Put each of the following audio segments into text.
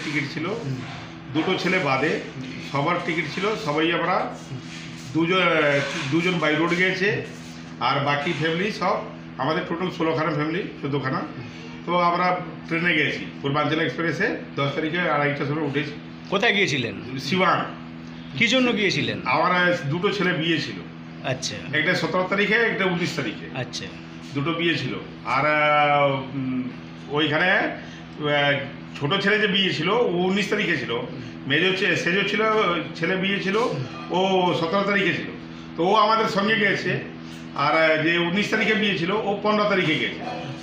Ticket ছিল দুটো ছেলে বাদে সবার টিকিট ছিল সবাই আমরা দুজন বাই রোড গিয়েছে আর বাকি ফ্যামিলি সব আমাদের টোটাল 16খানা ফ্যামিলি 14খানা তো আমরা ট্রেনে গিয়েছি পূর্বাঞ্চল এক্সপ্রেসে 10 তারিখে 2:30টার সময় উঠেছি। কোথায় গিয়েছিলেন? সিওয়ান। কি জন্য গিয়েছিলেন? আমার দুটো ছেলে বিয়ে ছিল। আচ্ছা। একটা 17 তারিখে একটা 19 তারিখে। আচ্ছা। দুটো বিয়ে ছিল আর ওইখানে ছোট ছেলে যে বিয়ে ছিল ও 19 তারিখে ছিল, মেজর সেজো ছিল ছেলে বিয়ে ছিল ও 17 তারিখে ছিল, তো ও আমাদের সঙ্গে গেছে। আর যে 19 তারিখে বিয়ে ছিল ও 15 তারিখে গেছে।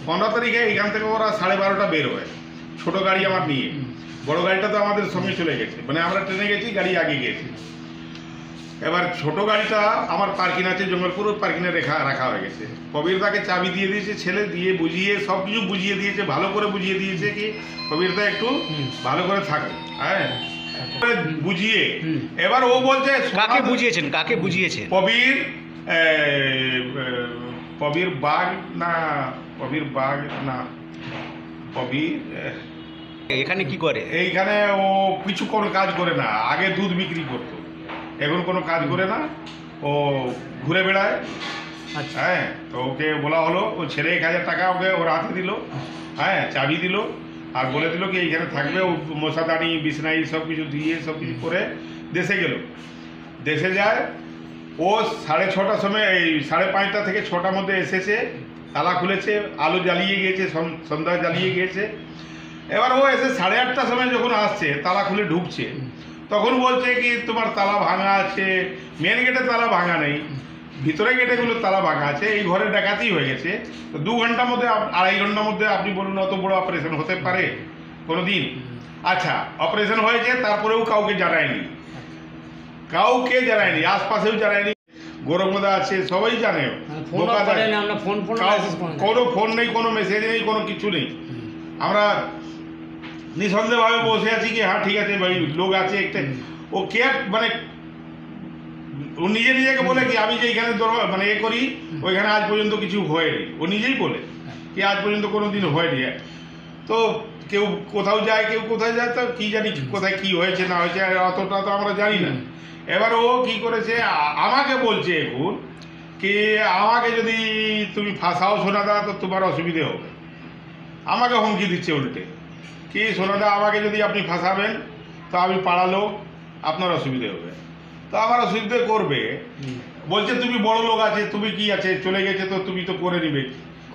15 তারিখে এখান থেকে ওরা 12:30 বের হয় ছোট গাড়ি আমার নিয়ে, বড় গাড়িটা তো আমাদের সঙ্গে চলে গেছে, মানে আমরা ট্রেনে গেছি গাড়ি আগে গেছি। এবার ছোট গাড়িটা আমার পার্কিং আছে জঙ্গলপুর, পার্কিংয়ে রাখা হয়ে গেছে। কবিরদাকে চাবি দিয়ে দিয়েছে ছেলে, দিয়ে বুঝিয়ে সব কিছু বুঝিয়ে দিয়েছে, ভালো করে বুঝিয়ে দিয়েছে কি কবিরদা একটু ভালো করে থাকে, হ্যাঁ বুঝিয়ে। এবার ও বলছে কাকে বুঝিয়েছেন? কাকে বুঝিয়েছেন? কবির বাগ না এখানে কি করে? এইখানে ও কিছু কোনো কাজ করে না, আগে দুধ বিক্রি করতো, এখন কোনো কাজ করে না, ও ঘুরে বেড়ায়। আচ্ছা। হ্যাঁ, তো ওকে বলা হলো, ও ছেলে 1000 টাকা ওকে ওর হাতে দিল, হ্যাঁ চাবি দিল আর বলে দিল কি এইখানে থাকবে। ও মশাদানি বিছনাই সব কিছু দিয়ে সব কিছু করে দেশে গেল। দেশে যায় ও 6:30টার সময়, এই 5:30টা থেকে 6টার মধ্যে এসেছে, তালা খুলেছে, আলো জ্বালিয়ে গিয়েছে, সন্ধ্যা জ্বালিয়ে গিয়েছে। এবার ও এসে 8:30টার সময় যখন আসছে তালা খুলে ঢুকছে, তখন বলছে কি তোমার তালা ভাঙা আছে। মেন গেটে তালা ভাঙা নেই, ভিতরে গেটেগুলো তালা ভাঙা আছে, এই ঘরে ডাকাতি হয়ে গেছে। তো 2 ঘন্টার মধ্যে 2.5 ঘন্টার মধ্যে আপনি বলুন অত বড় অপারেশন হতে পারে কোনো দিন? আচ্ছা, অপারেশন হয়েছে তারপরেও কাউকে জানায়নি, আশপাশেও জানায়নি, গৌরবদা আছে সবাই জানে, কোনো ফোন নেই, কোনো মেসেজ নেই, কোনো কিছু নেই। আমরা নিঃসন্দেহভাবে বসে আছি কি হ্যাঁ ঠিক আছে ভাই লোক আছে একটা। ও কে মানে ও নিজেকে বলে কি আমি যে এইখানে মানে এ করি ওইখানে আজ পর্যন্ত কিছু হয়নি, ও নিজেই বলে কি আজ পর্যন্ত কোনো দিন হয়নি। তো কেউ কোথাও যায়, কেউ কোথায় যায়, তো কী জানি কোথায় কী হয়েছে না হয়েছে অতটা তো আমরা জানি না। এবার ও কী করেছে আমাকে বলছে এখন কি আমাকে যদি তুমি ফাঁসাও সোনাদা তো তোমার অসুবিধে হবে, আমাকে হুমকি দিচ্ছে উল্টে কি সোনাদা আমাকে যদি আপনি ফাঁসাবেন তো আমি পাড়ালো আপনার অসুবিধে হবে। তো আমার অসুবিধে করবে বলছে তুমি বড় লোক আছে, তুমি কি আছে চলে গেছে তো তুমি তো করে নিবে।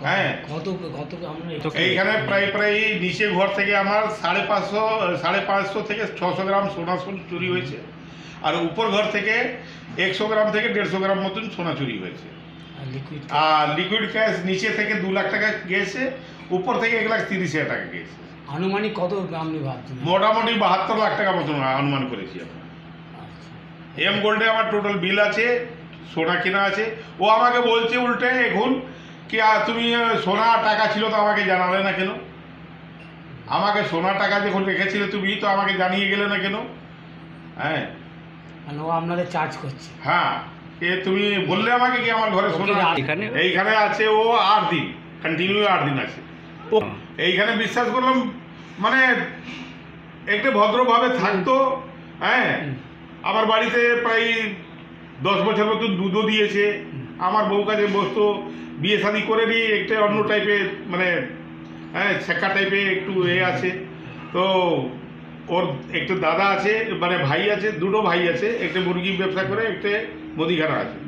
হ্যাঁ, এইখানে প্রায় নিচে ঘর থেকে আমার 550 থেকে 600 গ্রাম সোনা চুরি হয়েছে, আর উপর ঘর থেকে 100 গ্রাম থেকে 150 গ্রাম মতন সোনা চুরি হয়েছে। আর লিকুইড ক্যাশ নিচে থেকে 2 লাখ টাকা গিয়েছে, উপর থেকে 1,30,000 টাকা গিয়েছে। আনুমানিক কত আপনি ভাবছেন? মোটামুটি 72 লাখ টাকা মতন অনুমান করেছি আমরা। এম গোল্ডে আমার টোটাল বিল আছে, সোনা কেনা আছে। ও আমাকে বলছে উল্টে এখন কি তুমি সোনা টাকা ছিল তো আমাকে জানালে না কেন? আমাকে সোনা টাকা যখন রেখেছিলে তুমি তো আমাকে জানিয়ে গেলে না কেন? হ্যাঁ, ও আপনাদের চার্জ করছে। হ্যাঁ, তুমি বললে আমাকে কি আমার ঘরে সোনা এইখানে আছে, ও 8 দিন কন্টিনিউ 8 দিন আছে এইখানে। বিশ্বাস করলাম মানে একটু ভদ্রভাবে থাকতো। হ্যাঁ, আমার বাড়িতে প্রায় 10 বছর মতন দুধও দিয়েছে, আমার বউ কাজে বসতো, বিয়ে শাদি করে নিয়ে একটা অন্য টাইপের মানে হ্যাঁ শেখা টাইপের একটু এ আছে। তো ওর একটু দাদা আছে মানে ভাই আছে, দুটো ভাই আছে, একটা মুরগি ব্যবসা করে, একটা মুদিখানা আছে।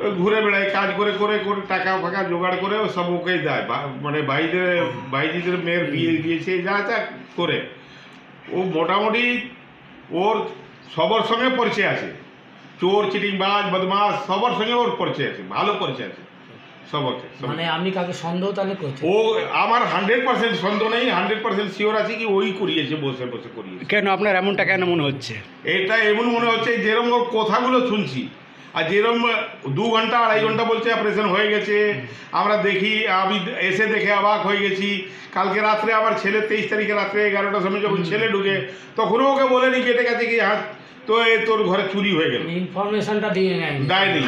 ওই ঘুরে বেড়ায়, কাজ করে করে করে টাকা ফাঁকা জোগাড় করে ও সব ওকেই দেয়, মানে ভাইজিদের মেয়ের বিয়ে দিয়েছে যা যা করে। ও মোটামুটি ওর সবার সঙ্গে পরিচয় আছে, চোর চিটিংবাজ বদমাস সবার সঙ্গে ওর পরিচয় আছে, ভালো পরিচয় আছে সবকে। মানে আপনি কাকে সন্দেহ তাহলে করছেন? ও আমার 100% সন্দেহ নেই, 100% শিওর আছে কি ওই করিয়েছে, বসে বসে করিয়েছে। কেন আপনার এমনটা কেন মনে হচ্ছে? এটা এমন মনে হচ্ছে যেরকম ওর কথাগুলো শুনছি, আর যেরকম 2 ঘন্টা 2.5 ঘন্টা বলছে অপারেশন হয়ে গেছে, আমরা দেখি, আমি এসে দেখে অবাক হয়ে গেছি। কালকে রাত্রে আমার ছেলে 23 তারিখে রাত্রে 11টার সময় যখন ছেলে ঢুকে, তখনও ওকে বলেনি গেটে কাছে কি হাত তো তোর ঘরে চুরি হয়ে গেল, ইনফরমেশনটা দিয়ে নেয় দেয়নি।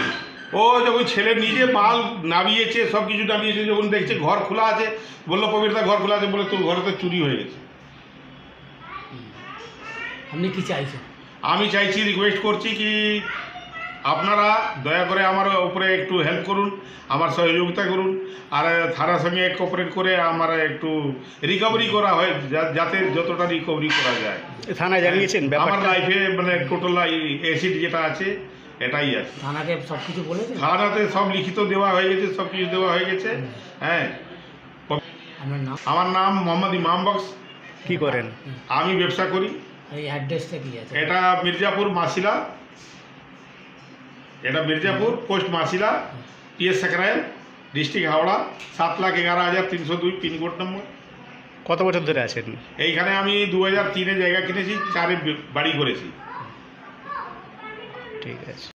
ও যখন ছেলে নিজে মাল নামিয়েছে, সব কিছু নামিয়েছে, যখন দেখছে ঘর খোলা আছে, বললো পবিত্রা ঘর খোলা আছে, বলে তোর ঘরে তো চুরি হয়ে গেছে। আপনি কি চাইছেন? আমি চাইছি, রিকোয়েস্ট করছি কি আপনারা দয়া করে আমার উপরে একটু হেল্প করুন, আমার সহযোগিতা করুন, আর থানার সঙ্গে কোঅপারেট করে আমার একটু রিকভারি করা হয়, যাতে যতটা রিকভারি করা যায়। থানায় জানিয়েছেন আমার ব্যাপারটা? লাইফে মানে টোটাল অ্যাসিড যেটা আছে এটাই আছে। থানাকে সব কিছু বলেছেন? থানাতে সব লিখিত দেওয়া হয়ে গেছে, সব কিছু দেওয়া হয়ে গেছে। হ্যাঁ, আপনার নাম? আমার নাম মোহাম্মদ ইমাম বক্স, কি করেন? আমি ব্যবসা করি। এই অ্যাড্রেসটা কি আছে? এটা মির্জাপুর মাসিলা, এটা Mirzapur post Masila, PS Sankrail, district Howrah, 7,11,302 pin code number. কত বছর ধরে আছেন এইখানে আমি 2003-এ জায়গা কিনেছি, 4-এ বাড়ি করেছি। ঠিক আছে।